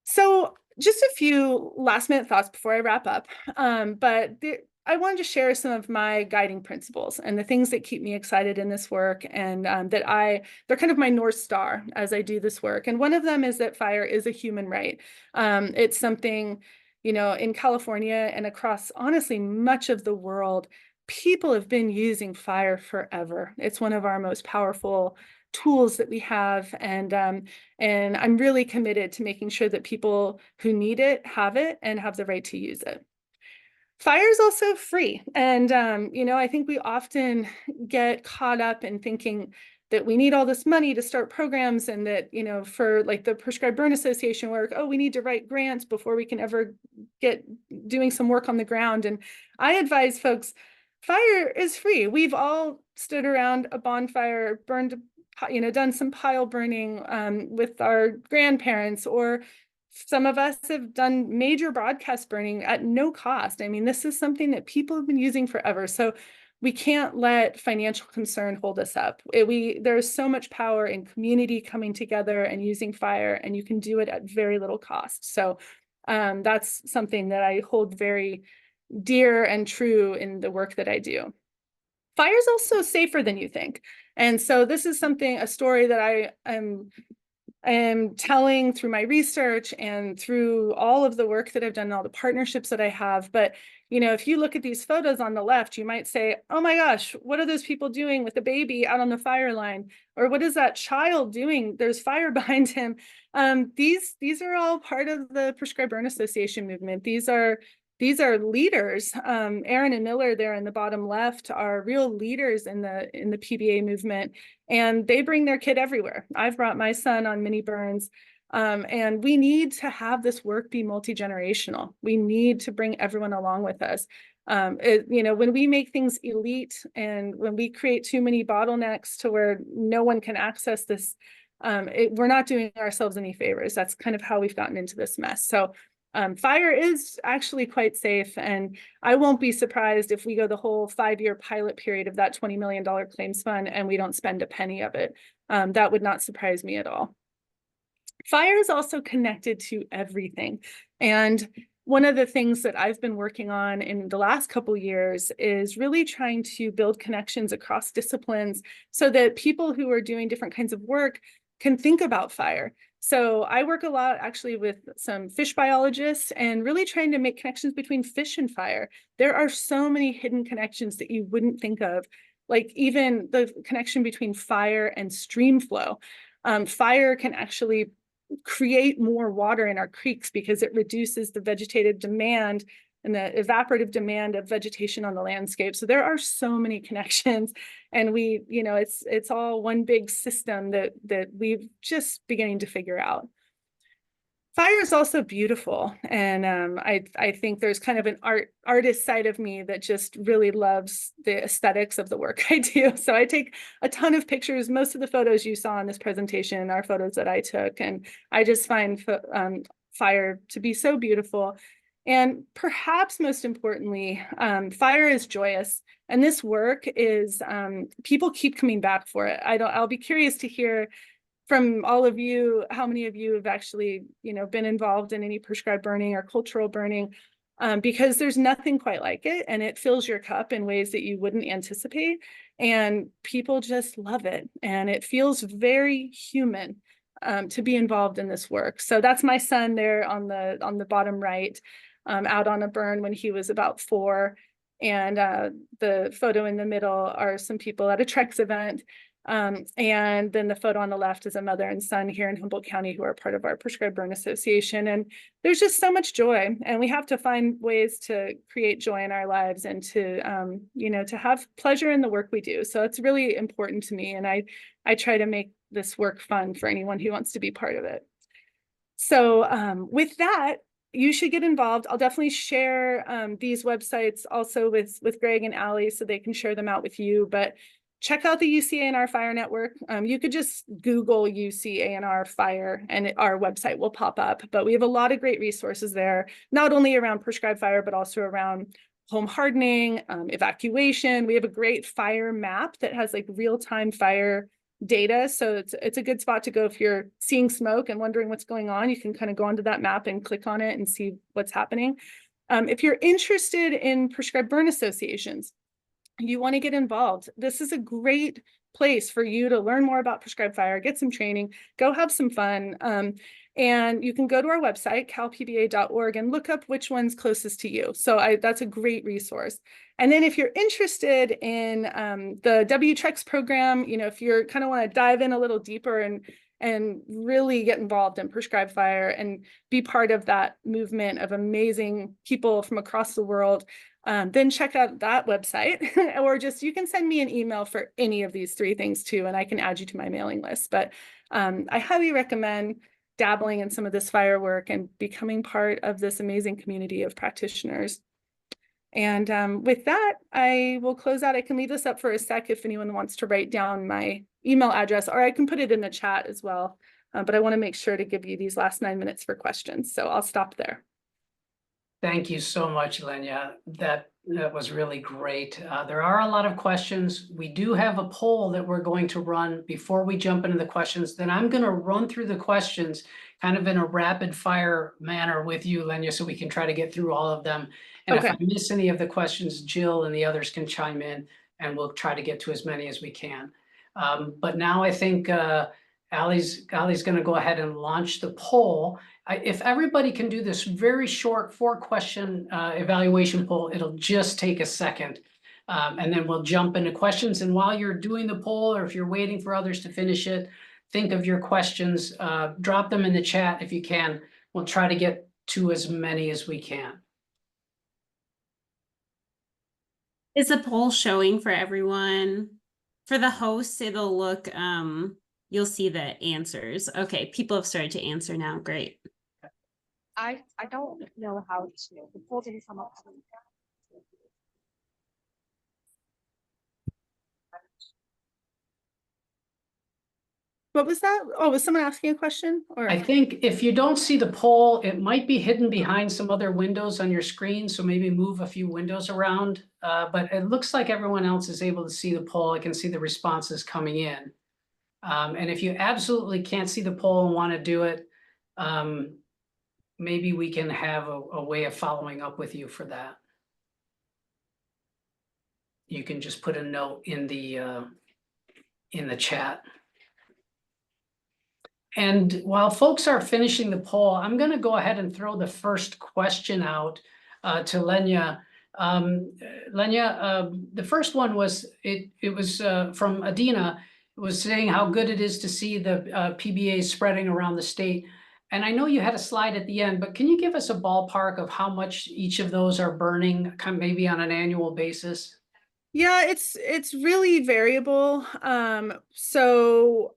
So just a few last minute thoughts before I wrap up. But I wanted to share some of my guiding principles and the things that keep me excited in this work, and they're kind of my North Star as I do this work. And one of them is that fire is a human right. It's something, in California and across, honestly, much of the world, people have been using fire forever. It's one of our most powerful tools that we have. And I'm really committed to making sure that people who need it and have the right to use it. Fire is also free. And, I think we often get caught up in thinking that we need all this money to start programs, and that, for like the Prescribed Burn Association work, oh, we need to write grants before we can ever get doing some work on the ground. And I advise folks, fire is free. We've all stood around a bonfire, done some pile burning with our grandparents, or some of us have done major broadcast burning at no cost. I mean, this is something that people have been using forever. So we can't let financial concern hold us up. There's so much power in community coming together and using fire, and you can do it at very little cost. So that's something that I hold very dear and true in the work that I do. Fire is also safer than you think. And so this is a story that I am telling through my research and through all of the work that I've done and all the partnerships that I have. But, if you look at these photos on the left, you might say, oh my gosh, what are those people doing with the baby out on the fire line? Or what is that child doing? There's fire behind him. These are all part of the Prescribed Burn Association movement. These are leaders. Aaron and Miller there in the bottom left are real leaders in the PBA movement, and they bring their kid everywhere. I've brought my son on mini burns, and we need to have this work be multi-generational. We need to bring everyone along with us. When we make things elite and when we create too many bottlenecks to where no one can access this, we're not doing ourselves any favors. That's kind of how we've gotten into this mess. So fire is actually quite safe, and I won't be surprised if we go the whole 5-year pilot period of that $20 million claims fund and we don't spend a penny of it. That would not surprise me at all. Fire is also connected to everything. And one of the things that I've been working on in the last couple of years is really trying to build connections across disciplines so that people who are doing different kinds of work can think about fire. So I work a lot actually with some fish biologists and really trying to make connections between fish and fire. There are so many hidden connections that you wouldn't think of, like even the connection between fire and stream flow. Fire can actually create more water in our creeks because it reduces the vegetative demand and the evaporative demand of vegetation on the landscape. So there are so many connections, and it's all one big system that we've just beginning to figure out. Fire is also beautiful, and I think there's kind of an artist side of me that just really loves the aesthetics of the work I do. So I take a ton of pictures. Most of the photos you saw in this presentation are photos that I took, and I just find fire to be so beautiful. And perhaps most importantly, fire is joyous, and this work is people keep coming back for it. I'll be curious to hear from all of you how many of you have actually been involved in any prescribed burning or cultural burning, because there's nothing quite like it, and it fills your cup in ways that you wouldn't anticipate, and people just love it, and it feels very human to be involved in this work. So that's my son there on the bottom right, out on a burn when he was about 4. And the photo in the middle are some people at a WTREX event. And then the photo on the left is a mother and son here in Humboldt County who are part of our Prescribed Burn Association. And there's just so much joy, and we have to find ways to create joy in our lives and to, to have pleasure in the work we do. So it's really important to me. And I try to make this work fun for anyone who wants to be part of it. So with that, you should get involved. I'll definitely share these websites also with Greg and Allie so they can share them out with you. But check out the UCANR Fire Network. You could just Google UCANR Fire and our website will pop up. But we have a lot of great resources there, not only around prescribed fire, but also around home hardening, evacuation. We have a great fire map that has like real-time fire data. So it's a good spot to go if you're seeing smoke and wondering what's going on. You can kind of go onto that map and click on it and see what's happening. If you're interested in prescribed burn associations, you want to get involved, this is a great place for you to learn more about prescribed fire, get some training, go have some fun. And you can go to our website, calpba.org, and look up which one's closest to you. So that's a great resource. And then if you're interested in the WTREX program, if you're kind of want to dive in a little deeper and really get involved in prescribed fire and be part of that movement of amazing people from across the world, then check out that website. Or just, you can send me an email for any of these three things too, and I can add you to my mailing list. But I highly recommend dabbling in some of this firework and becoming part of this amazing community of practitioners. And with that, I will close out. I can leave this up for a sec if anyone wants to write down my email address, or I can put it in the chat as well. But I want to make sure to give you these last 9 minutes for questions. So I'll stop there. Thank you so much, Lenya. That was really great. There are a lot of questions. We do have a poll that we're going to run before we jump into the questions. Then I'm going to run through the questions kind of in a rapid fire manner with you, Lenya, so we can try to get through all of them. And Okay. if I miss any of the questions, Jill and the others can chime in, and we'll try to get to as many as we can. But now I think Ali's going to go ahead and launch the poll. If everybody can do this very short 4-question evaluation poll, it'll just take a second. And then we'll jump into questions. And while you're doing the poll, or if you're waiting for others to finish it, think of your questions, drop them in the chat if you can. We'll try to get to as many as we can. Is the poll showing for everyone? For the hosts, it'll look, you'll see the answers. Okay, people have started to answer now. Great. I don't know how to. The poll didn't come up. What was that? Oh, was someone asking a question? Or I think if you don't see the poll, it might be hidden behind some other windows on your screen. So maybe move a few windows around. But it looks like everyone else is able to see the poll. I can see the responses coming in. And if you absolutely can't see the poll and want to do it, maybe we can have a way of following up with you for that. You can just put a note in the chat. And while folks are finishing the poll, I'm going to go ahead and throw the first question out to Lenya. Lenya, the first one was, it was from Adina. It was saying how good it is to see the PBA spreading around the state. And I know you had a slide at the end, but can you give us a ballpark of how much each of those are burning, kind of maybe on an annual basis? yeah, it's really variable. So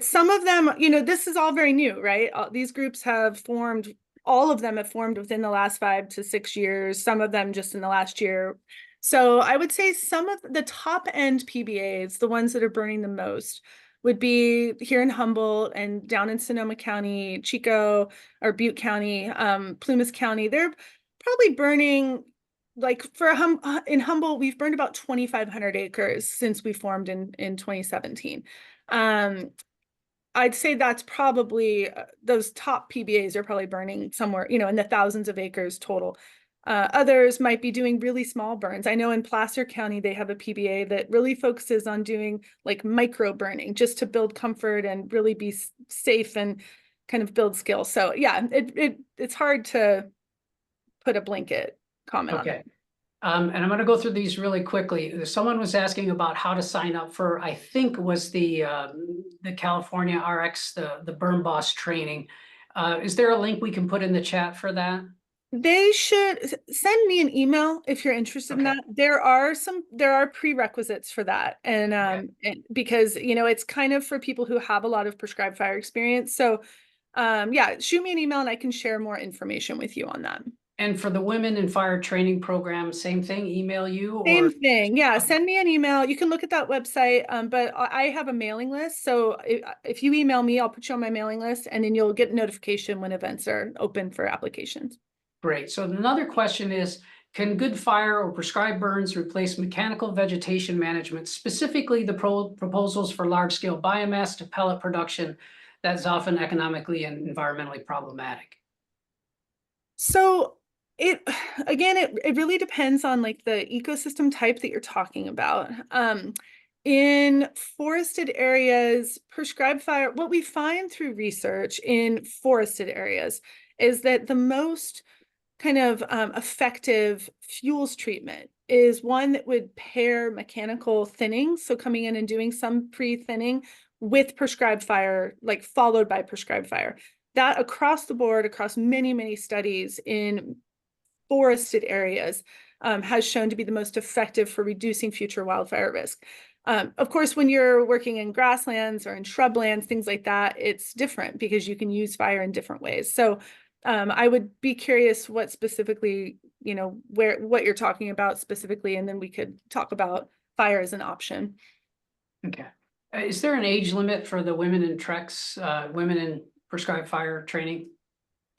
some of them, this is all very new, right? These groups have formed, all of them have formed within the last 5 to 6 years, some of them just in the last year. So I would say some of the top end PBAs, the ones that are burning the most, would be here in Humboldt and down in Sonoma County, Chico or Butte County, Plumas County. They're probably burning, like in Humboldt, we've burned about 2,500 acres since we formed in 2017. I'd say that's probably, those top PBAs are probably burning somewhere, in the thousands of acres total. Others might be doing really small burns. I know in Placer County, they have a PBA that really focuses on doing like micro burning just to build comfort and really be safe and kind of build skill. So yeah, it's hard to put a blanket comment on it. And I'm going to go through these really quickly. Someone was asking about how to sign up for, I think was the California RX, the Burn Boss training. Is there a link we can put in the chat for that? They should send me an email if you're interested in that. There are prerequisites for that. And because, it's kind of for people who have a lot of prescribed fire experience. So yeah, shoot me an email and I can share more information with you on that. And for the Women in Fire Training Program, same thing, email you? Same thing, yeah, send me an email. You can look at that website, but I have a mailing list. So if you email me, I'll put you on my mailing list and then you'll get notification when events are open for applications. Great. So another question is, can good fire or prescribed burns replace mechanical vegetation management, specifically the proposals for large-scale biomass to pellet production that is often economically and environmentally problematic? So It again, it really depends on like the ecosystem type that you're talking about. In forested areas, prescribed fire, what we find through research in forested areas is that the most kind of effective fuels treatment is one that would pair mechanical thinning, so coming in and doing some pre-thinning with prescribed fire, like followed by prescribed fire. That across the board, across many, many studies in forested areas, has shown to be the most effective for reducing future wildfire risk. Of course, when you're working in grasslands or in shrublands, things like that, it's different because you can use fire in different ways. So I would be curious what specifically, what you're talking about specifically, and then we could talk about fire as an option. Okay. Is there an age limit for the women in TREX, women in prescribed fire training?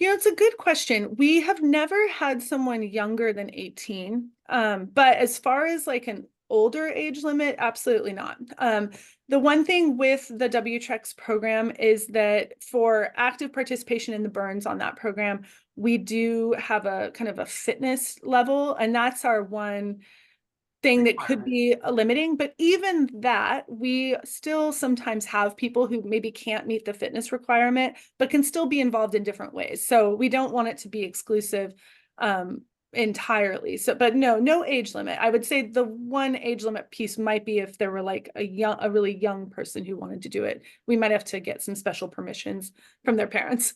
It's a good question. We have never had someone younger than 18. But as far as like an older age limit, absolutely not. The one thing with the WTREX program is that for active participation in the burns on that program, we do have a kind of a fitness level, and that's our one thing that could be limiting. But even that, we still sometimes have people who maybe can't meet the fitness requirement, but can still be involved in different ways. So we don't want it to be exclusive entirely. So, but no age limit. I would say the one age limit piece might be if there were like a really young person who wanted to do it. We might have to get some special permissions from their parents.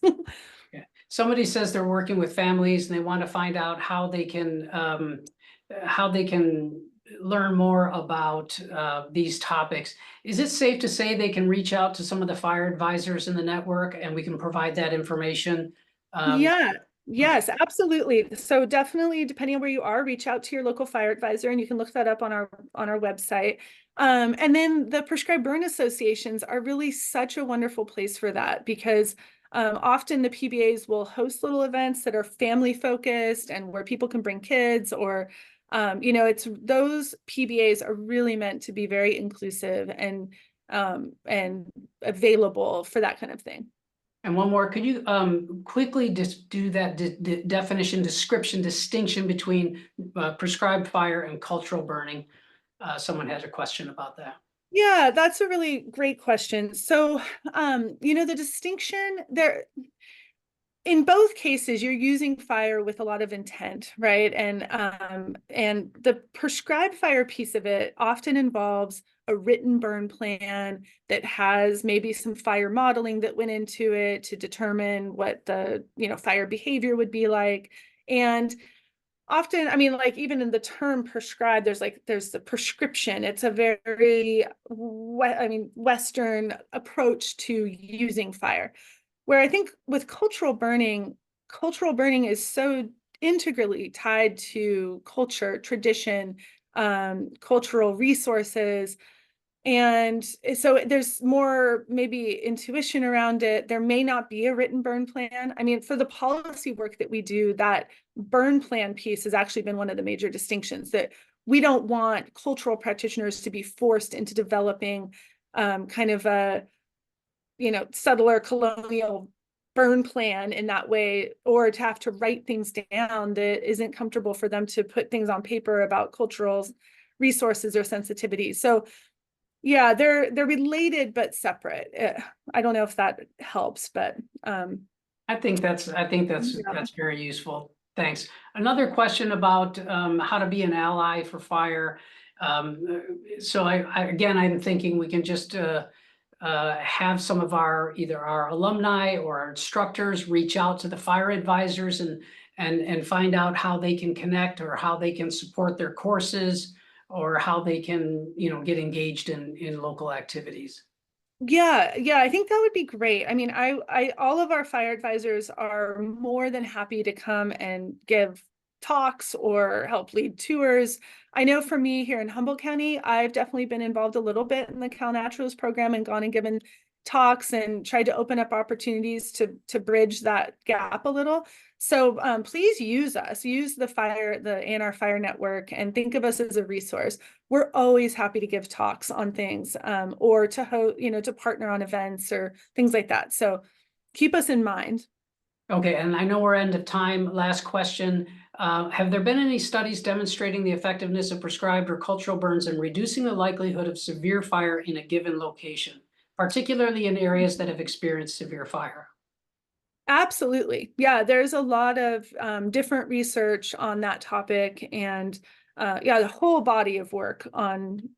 Yeah. Somebody says they're working with families and they want to find out how they can learn more about these topics. Is it safe to say they can reach out to some of the fire advisors in the network and we can provide that information? Yeah, yes, absolutely. So definitely, depending on where you are, reach out to your local fire advisor, and you can look that up on our website. And then the prescribed burn associations are really such a wonderful place for that, because often the PBAs will host little events that are family focused and where people can bring kids, or it's those PBAs are really meant to be very inclusive and available for that kind of thing. And one more, could you quickly just do that definition, description, distinction between prescribed fire and cultural burning? Someone has a question about that. Yeah, that's a really great question. So, the distinction there, in both cases, you're using fire with a lot of intent, right? And the prescribed fire piece of it often involves a written burn plan that has maybe some fire modeling that went into it to determine what the, fire behavior would be like. And often, I mean, like even in the term prescribed, there's the prescription. It's a very, Western approach to using fire. Where I think with cultural burning is so integrally tied to culture, tradition, cultural resources. And so there's more maybe intuition around it. There may not be a written burn plan. I mean, for the policy work that we do, that burn plan piece has actually been one of the major distinctions, that we don't want cultural practitioners to be forced into developing kind of a subtler colonial burn plan in that way, or to have to write things down that isn't comfortable for them to put things on paper about cultural resources or sensitivities. So yeah, they're related but separate. I don't know if that helps, but I think that's very useful. Thanks. Another question about how to be an ally for fire. So I'm thinking we can just have some of either our alumni or our instructors reach out to the fire advisors and find out how they can connect, or how they can support their courses, or how they can, get engaged in local activities. Yeah, I think that would be great. I mean, all of our fire advisors are more than happy to come and give talks or help lead tours. I know for me here in Humboldt County, I've definitely been involved a little bit in the Cal Naturals program and gone and given talks and tried to open up opportunities to bridge that gap a little. So please use us, use the ANR Fire Network, and think of us as a resource. We're always happy to give talks on things, or to partner on events or things like that. So keep us in mind. Okay, and I know we're end of time. Last question. Have there been any studies demonstrating the effectiveness of prescribed or cultural burns in reducing the likelihood of severe fire in a given location, particularly in areas that have experienced severe fire? Absolutely. Yeah, there's a lot of different research on that topic, and yeah, the whole body of work on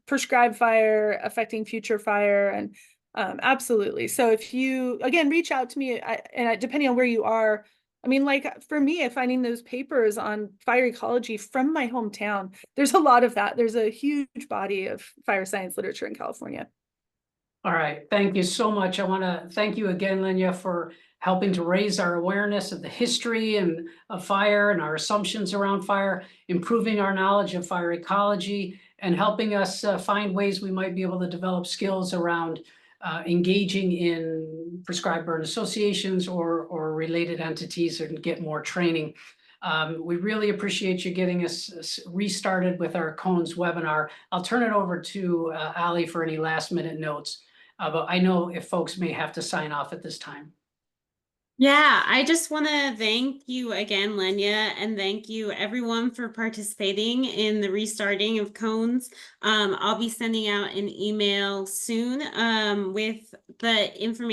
prescribed fire affecting future fire, and absolutely. So if you again reach out to me, depending on where you are, I mean, like for me, finding those papers on fire ecology from my hometown, there's a lot of that. There's a huge body of fire science literature in California. All right, thank you so much. I want to thank you again, Lenya, for helping to raise our awareness of the history and of fire and our assumptions around fire, improving our knowledge of fire ecology, and helping us find ways we might be able to develop skills around engaging in prescribed burn associations or related entities and get more training. We really appreciate you getting us restarted with our Cones webinar. I'll turn it over to Ali for any last minute notes. But I know if folks may have to sign off at this time. Yeah, I just want to thank you again, Lenya, and thank you everyone for participating in the restarting of Cones. I'll be sending out an email soon with the information